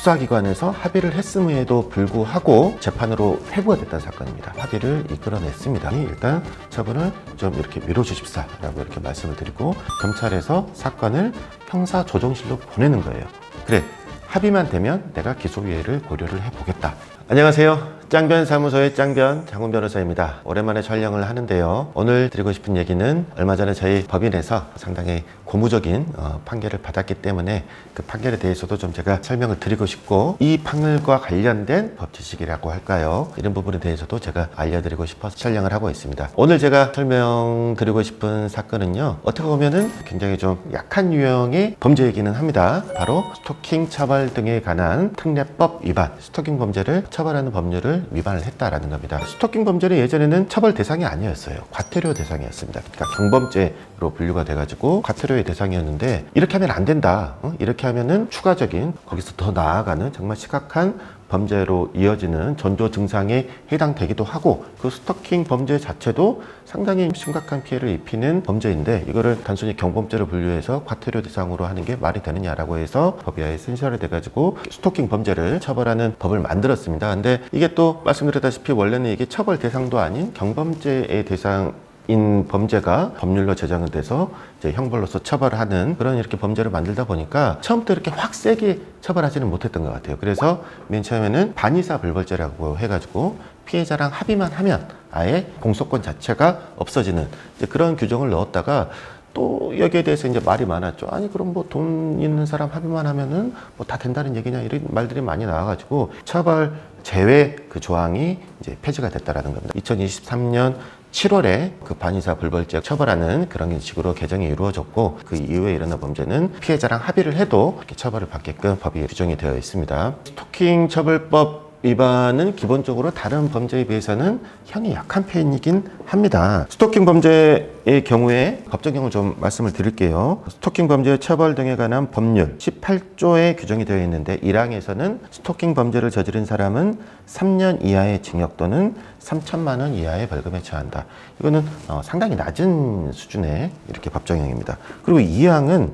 수사기관에서 합의를 했음에도 불구하고 재판으로 회부가 됐다는 사건입니다. 합의를 이끌어냈습니다. 일단 처분을 좀 이렇게 미뤄주십사라고 이렇게 말씀을 드리고 검찰에서 사건을 형사조정실로 보내는 거예요. 그래, 합의만 되면 내가 기소유예를 고려를 해보겠다. 안녕하세요. 짱변 사무소의 짱변 장훈 변호사입니다. 오랜만에 촬영을 하는데요. 오늘 드리고 싶은 얘기는 얼마 전에 저희 법인에서 상당히 고무적인 판결을 받았기 때문에 그 판결에 대해서도 좀 제가 설명을 드리고 싶고, 이 판결과 관련된 법 지식이라고 할까요? 이런 부분에 대해서도 제가 알려드리고 싶어서 촬영을 하고 있습니다. 오늘 제가 설명드리고 싶은 사건은요, 어떻게 보면은 굉장히 좀 약한 유형의 범죄이기는 합니다. 바로 스토킹 처벌 등에 관한 특례법 위반, 스토킹 범죄를 처벌하는 법률을 위반을 했다라는 겁니다. 스토킹 범죄는 예전에는 처벌 대상이 아니었어요. 과태료 대상이었습니다. 그러니까 경범죄로 분류가 돼가지고 과태료의 대상이었는데, 이렇게 하면 안 된다. 이렇게 하면은 추가적인, 거기서 더 나아가는 정말 심각한 범죄로 이어지는 전조 증상에 해당되기도 하고, 그 스토킹 범죄 자체도 상당히 심각한 피해를 입히는 범죄인데, 이거를 단순히 경범죄로 분류해서 과태료 대상으로 하는 게 말이 되느냐라고 해서 법위에 신설이 돼가지고 스토킹 범죄를 처벌하는 법을 만들었습니다. 근데 이게 또 말씀드렸다시피 원래는 이게 처벌 대상도 아닌 경범죄의 대상인 범죄가 법률로 제정이 돼서 이제 형벌로서 처벌하는 그런 이렇게 범죄를 만들다 보니까 처음부터 이렇게 확 세게 처벌하지는 못했던 것 같아요. 그래서 맨 처음에는 반의사 불벌죄라고 해가지고 피해자랑 합의만 하면 아예 공소권 자체가 없어지는 이제 그런 규정을 넣었다가, 또 여기에 대해서 이제 말이 많았죠. 아니 그럼 뭐 돈 있는 사람 합의만 하면은 뭐 다 된다는 얘기냐, 이런 말들이 많이 나와가지고 처벌 제외 그 조항이 이제 폐지가 됐다라는 겁니다. 2023년 7월에 그 반의사 불벌죄 처벌하는 그런 식으로 개정이 이루어졌고, 그 이후에 일어난 범죄는 피해자랑 합의를 해도 이렇게 처벌을 받게끔 법이 규정이 되어 있습니다. 스토킹 처벌법 위반은 기본적으로 다른 범죄에 비해서는 형이 약한 편이긴 합니다. 스토킹 범죄의 경우에 법정형을 좀 말씀을 드릴게요. 스토킹 범죄 처벌 등에 관한 법률 18조에 규정이 되어 있는데, 1항에서는 스토킹 범죄를 저지른 사람은 3년 이하의 징역 또는 3천만 원 이하의 벌금에 처한다. 이거는 상당히 낮은 수준의 이렇게 법정형입니다. 그리고 2항은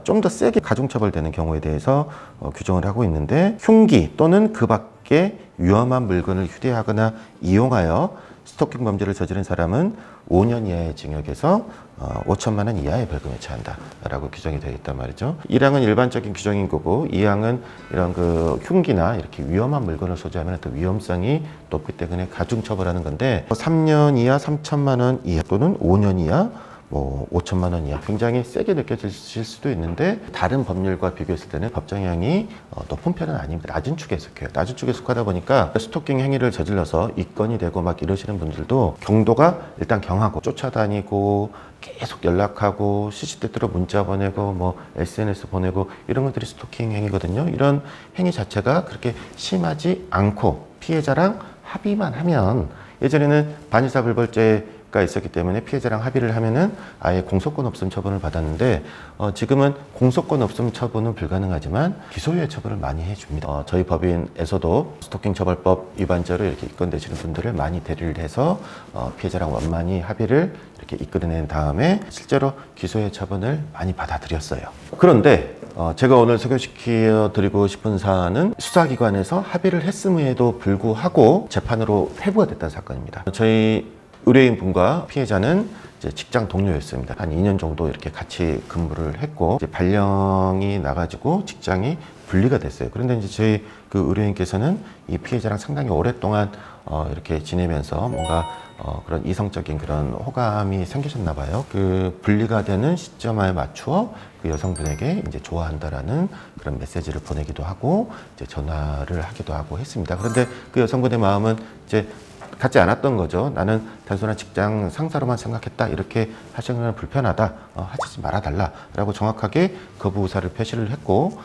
좀 더 세게 가중처벌되는 경우에 대해서 규정을 하고 있는데, 흉기 또는 그 밖에 위험한 물건을 휴대하거나 이용하여 스토킹 범죄를 저지른 사람은 5년 이하의 징역에서 5천만 원 이하의 벌금에 처한다 라고 규정이 되어 있단 말이죠. 1항은 일반적인 규정인 거고, 2항은 이런 그 흉기나 이렇게 위험한 물건을 소지하면 또 위험성이 높기 때문에 가중처벌하는 건데, 3년 이하 3천만 원 이하 또는 5년 이하 5천만 원 이하, 굉장히 세게 느껴지실 수도 있는데, 다른 법률과 비교했을 때는 법정형이 높은 편은 아닙니다. 낮은 축에 속해요. 낮은 축에 속하다 보니까 스토킹 행위를 저질러서 입건이 되고 막 이러시는 분들도 경도가 일단 경하고, 쫓아다니고 계속 연락하고 시시때때로 문자 보내고 뭐 SNS 보내고 이런 것들이 스토킹 행위거든요. 이런 행위 자체가 그렇게 심하지 않고 피해자랑 합의만 하면, 예전에는 반의사 불벌죄 가 있었기 때문에 피해자랑 합의를 하면은 아예 공소권 없음 처분을 받았는데, 지금은 공소권 없음 처분은 불가능하지만 기소유예 처분을 많이 해줍니다. 저희 법인에서도 스토킹 처벌법 위반죄로 이렇게 입건되시는 분들을 많이 대리를 해서 피해자랑 원만히 합의를 이렇게 이끌어낸 다음에 실제로 기소유예 처분을 많이 받아들였어요. 그런데 제가 오늘 소개시켜 드리고 싶은 사안은 수사기관에서 합의를 했음에도 불구하고 재판으로 회부가 됐다는 사건입니다. 저희 의뢰인 분과 피해자는 이제 직장 동료였습니다. 한 2년 정도 이렇게 같이 근무를 했고, 이제 발령이 나가지고 직장이 분리가 됐어요. 그런데 이제 저희 그 의뢰인께서는 이 피해자랑 상당히 오랫동안 이렇게 지내면서 뭔가 그런 이성적인 그런 호감이 생기셨나 봐요. 그 분리가 되는 시점에 맞추어 그 여성분에게 이제 좋아한다라는 그런 메시지를 보내기도 하고, 이제 전화를 하기도 하고 했습니다. 그런데 그 여성분의 마음은 이제 같지 않았던 거죠. 나는 단순한 직장 상사로만 생각했다, 이렇게 하시는 건 불편하다, 하시지 말아달라라고 정확하게 거부 의사를 표시를 했고,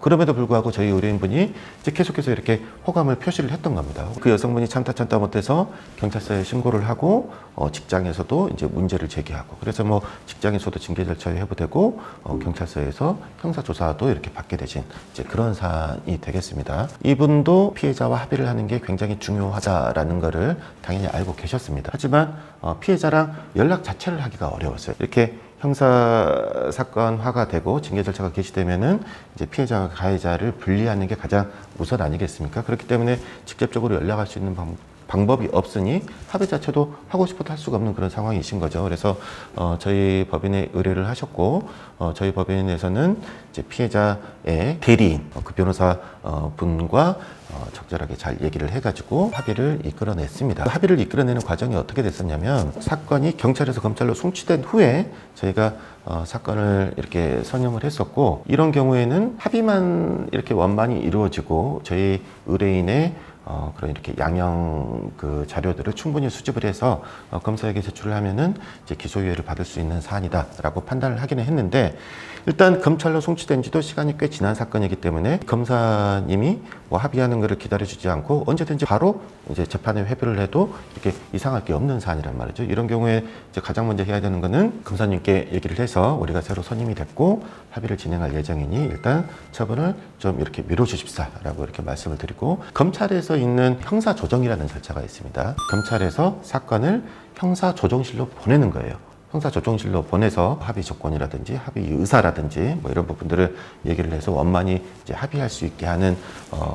그럼에도 불구하고 저희 의뢰인분이 이제 계속해서 이렇게 호감을 표시를 했던 겁니다. 그 여성분이 참다 못해서 경찰서에 신고를 하고, 직장에서도 이제 문제를 제기하고, 그래서 뭐 직장에서도 징계 절차에 회부되고, 경찰서에서 형사조사도 이렇게 받게 되신 이제 그런 사안이 되겠습니다. 이분도 피해자와 합의를 하는 게 굉장히 중요하다라는 거를 당연히 알고 계셨습니다. 하지만 피해자랑 연락 자체를 하기가 어려웠어요. 이렇게 형사 사건화가 되고 징계 절차가 개시되면은 이제 피해자와 가해자를 분리하는 게 가장 우선 아니겠습니까? 그렇기 때문에 직접적으로 연락할 수 있는 방법이 없으니 합의 자체도 하고 싶어도 할 수가 없는 그런 상황이신 거죠. 그래서 저희 법인에 의뢰를 하셨고 저희 법인에서는 이제 피해자의 대리인 그 변호사 분과 적절하게 잘 얘기를 해가지고 합의를 이끌어냈습니다. 합의를 이끌어내는 과정이 어떻게 됐었냐면 사건이 경찰에서 검찰로 송치된 후에 저희가 사건을 이렇게 선임을 했었고 이런 경우에는 합의만 이렇게 원만히 이루어지고 저희 의뢰인의 그런 이렇게 양형 그 자료들을 충분히 수집을 해서 검사에게 제출을 하면은 이제 기소유예를 받을 수 있는 사안이다라고 판단을 하기는 했는데 일단 검찰로 송치된 지도 시간이 꽤 지난 사건이기 때문에 검사님이 뭐 합의하는 것을 기다려주지 않고 언제든지 바로 이제 재판에 회부를 해도 이렇게 이상할 게 없는 사안이란 말이죠. 이런 경우에 이제 가장 먼저 해야 되는 거는 검사님께 얘기를 해서 우리가 새로 선임이 됐고 합의를 진행할 예정이니 일단 처분을 좀 이렇게 미뤄주십사라고 이렇게 말씀을 드리고 검찰에서 있는 형사조정이라는 절차가 있습니다. 검찰에서 사건을 형사조정실로 보내는 거예요. 형사조정실로 보내서 합의 조건이라든지 합의 의사라든지 뭐 이런 부분들을 얘기를 해서 원만히 이제 합의할 수 있게 하는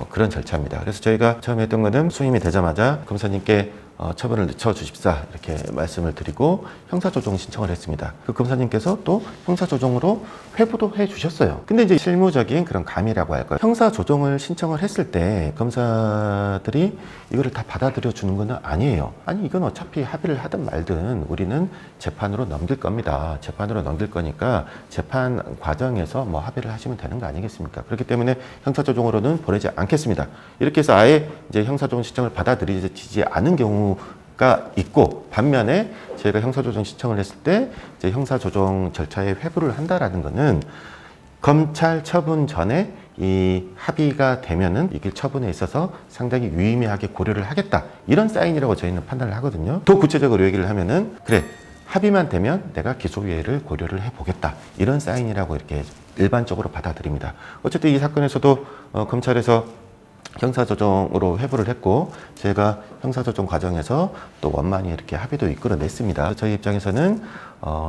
그런 절차입니다. 그래서 저희가 처음에 했던 거는 수임이 되자마자 검사님께 처분을 늦춰주십사 이렇게 말씀을 드리고 형사조정 신청을 했습니다. 그 검사님께서 또 형사조정으로 회부도 해주셨어요. 근데 이제 실무적인 그런 감이라고 할까요? 형사조정을 신청을 했을 때 검사들이 이거를 다 받아들여 주는 건 아니에요. 아니 이건 어차피 합의를 하든 말든 우리는 재판으로 넘길 겁니다. 재판으로 넘길 거니까 재판 과정에서 뭐 합의를 하시면 되는 거 아니겠습니까? 그렇기 때문에 형사조정으로는 보내지 않겠습니다. 이렇게 해서 아예 이제 형사조정 신청을 받아들이지 않은 경우가 있고 반면에 저희가 형사조정 신청을 했을 때 이제 형사조정 절차에 회부를 한다라는 거는 검찰 처분 전에 이 합의가 되면은 이길 처분에 있어서 상당히 유의미하게 고려를 하겠다 이런 사인이라고 저희는 판단을 하거든요. 더 구체적으로 얘기를 하면은 그래 합의만 되면 내가 기소유예를 고려를 해보겠다 이런 사인이라고 이렇게 일반적으로 받아들입니다. 어쨌든 이 사건에서도 검찰에서 형사조정으로 회부를 했고 제가 형사조정 과정에서 또 원만히 이렇게 합의도 이끌어냈습니다. 저희 입장에서는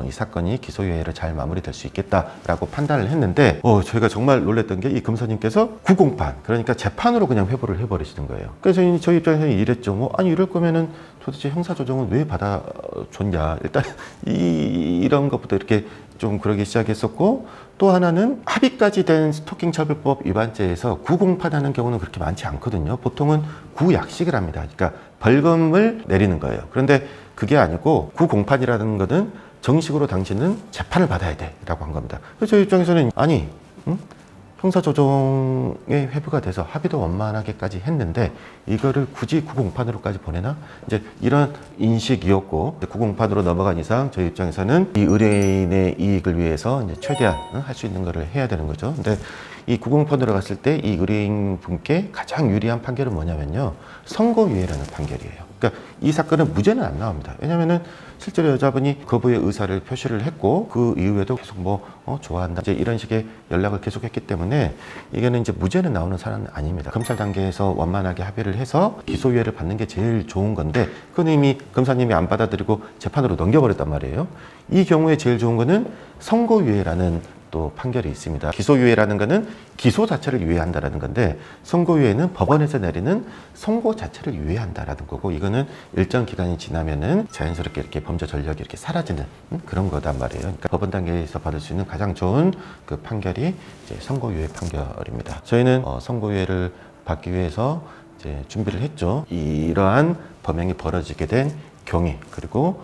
이 사건이 기소유예로 잘 마무리될 수 있겠다라고 판단을 했는데 저희가 정말 놀랐던 게 이 검사님께서 구공판 그러니까 재판으로 그냥 회부를 해버리시는 거예요. 그래서 저희 입장에서는 이랬죠. 뭐 아니 이럴 거면은 도대체 형사조정은 왜 받아줬냐. 일단 이런 것부터 이렇게 좀 그러기 시작했었고 또 하나는 합의까지 된 스토킹 처벌법 위반죄에서 구공판하는 경우는 그렇게 많지 않거든요. 보통은 구약식을 합니다. 그러니까 벌금을 내리는 거예요. 그런데 그게 아니고 구공판이라는 것은 정식으로 당신은 재판을 받아야 돼 라고 한 겁니다. 그래서 저희 입장에서는 아니 형사조정에 회부가 돼서 합의도 원만하게까지 했는데 이거를 굳이 구공판으로까지 보내나? 이제 이런 인식이었고 구공판으로 넘어간 이상 저희 입장에서는 이 의뢰인의 이익을 위해서 이제 최대한 할 수 있는 거를 해야 되는 거죠. 근데 이 구공판으로 갔을 때 이 의뢰인 분께 가장 유리한 판결은 뭐냐면요. 선고유예라는 판결이에요. 그러니까 이 사건은 무죄는 안 나옵니다. 왜냐면은 실제로 여자분이 거부의 의사를 표시를 했고 그 이후에도 계속 좋아한다 이제 이런 식의 연락을 계속했기 때문에 이게는 이제 무죄는 나오는 사안은 아닙니다. 검찰 단계에서 원만하게 합의를 해서 기소유예를 받는 게 제일 좋은 건데 그건 이미 검사님이 안 받아들이고 재판으로 넘겨버렸단 말이에요. 이 경우에 제일 좋은 거는 선고유예라는 또 판결이 있습니다. 기소유예라는 것은 기소 자체를 유예한다라는 건데 선고유예는 법원에서 내리는 선고 자체를 유예한다라는 거고 이거는 일정 기간이 지나면은 자연스럽게 이렇게 범죄 전력이 이렇게 사라지는 그런 거단 말이에요. 그러니까 법원 단계에서 받을 수 있는 가장 좋은 그 판결이 이제 선고유예 판결입니다. 저희는 선고유예를 받기 위해서 이제 준비를 했죠. 이러한 범행이 벌어지게 된 경위 그리고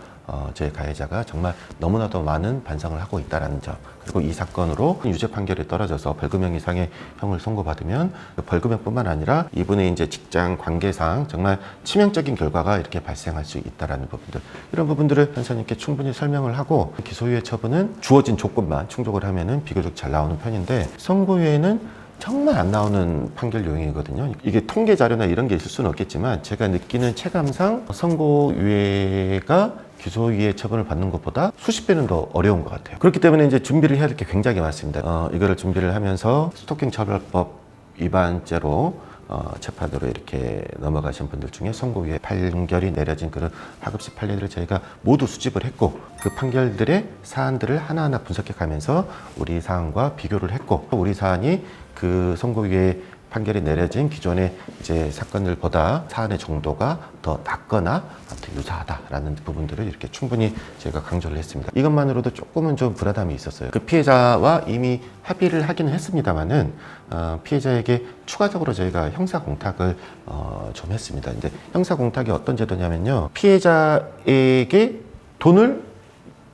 저희 가해자가 정말 너무나도 많은 반성을 하고 있다는 점 그리고 이 사건으로 유죄 판결이 떨어져서 벌금형 이상의 형을 선고받으면 벌금형뿐만 아니라 이분의 이제 직장 관계상 정말 치명적인 결과가 이렇게 발생할 수 있다는 부분들 이런 부분들을 판사님께 충분히 설명을 하고 기소유예 처분은 주어진 조건만 충족을 하면은 비교적 잘 나오는 편인데 선고유예는 정말 안 나오는 판결 요인이거든요. 이게 통계 자료나 이런 게 있을 수는 없겠지만 제가 느끼는 체감상 선고유예가 기소유예 처분을 받는 것보다 수십 배는 더 어려운 것 같아요. 그렇기 때문에 이제 준비를 해야 될 게 굉장히 많습니다. 이거를 준비를 하면서 스토킹 처벌법 위반죄로 재판으로 이렇게 넘어가신 분들 중에 선고유예 판결이 내려진 그런 하급식 판례들을 저희가 모두 수집을 했고, 그 판결들의 사안들을 하나하나 분석해 가면서 우리 사안과 비교를 했고, 우리 사안이 그 선고유예 판결이 내려진 기존의 이제 사건들보다 사안의 정도가 더 낮거나 아무튼 유사하다라는 부분들을 이렇게 충분히 저희가 강조를 했습니다. 이것만으로도 조금은 좀 불안함이 있었어요. 그 피해자와 이미 합의를 하기는 했습니다만은 피해자에게 추가적으로 저희가 형사 공탁을 좀 했습니다. 이제 형사 공탁이 어떤 제도냐면요, 피해자에게 돈을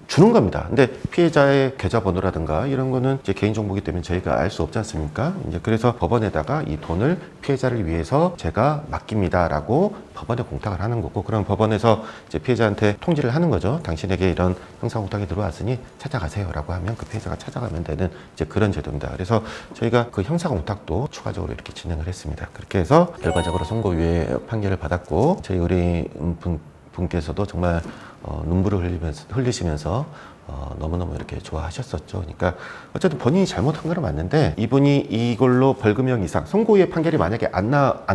주는 겁니다. 근데 피해자의 계좌번호라든가 이런 거는 이제 개인정보이기 때문에 저희가 알 수 없지 않습니까? 이제 그래서 법원에다가 이 돈을 피해자를 위해서 제가 맡깁니다라고 법원에 공탁을 하는 거고, 그럼 법원에서 이제 피해자한테 통지를 하는 거죠. 당신에게 이런 형사 공탁이 들어왔으니 찾아가세요라고 하면 그 피해자가 찾아가면 되는 이제 그런 제도입니다. 그래서 저희가 그 형사 공탁도 추가적으로 이렇게 진행을 했습니다. 그렇게 해서 결과적으로 선고유예 판결을 받았고, 저희 의뢰인 분께서도 정말 눈물을 흘리시면서 너무너무 이렇게 좋아하셨었죠. 그러니까 어쨌든 본인이 잘못한 건 맞는데, 이분이 이걸로 벌금형 이상, 선고유예 판결이 만약에 안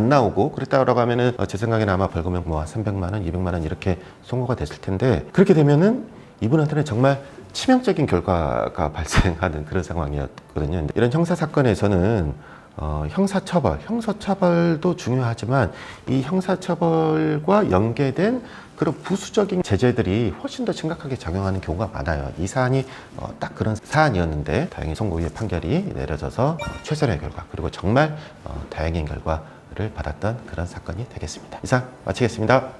나오고 그랬다고 하면은 제 생각에는 아마 벌금형 뭐 300만 원, 200만 원 이렇게 선고가 됐을 텐데, 그렇게 되면은 이분한테는 정말 치명적인 결과가 발생하는 그런 상황이었거든요. 이런 형사 사건에서는 형사처벌도 중요하지만 이 형사처벌과 연계된 그런 부수적인 제재들이 훨씬 더 심각하게 작용하는 경우가 많아요. 이 사안이 딱 그런 사안이었는데 다행히 선고유예 판결이 내려져서 최선의 결과, 그리고 정말 다행인 결과를 받았던 그런 사건이 되겠습니다. 이상 마치겠습니다.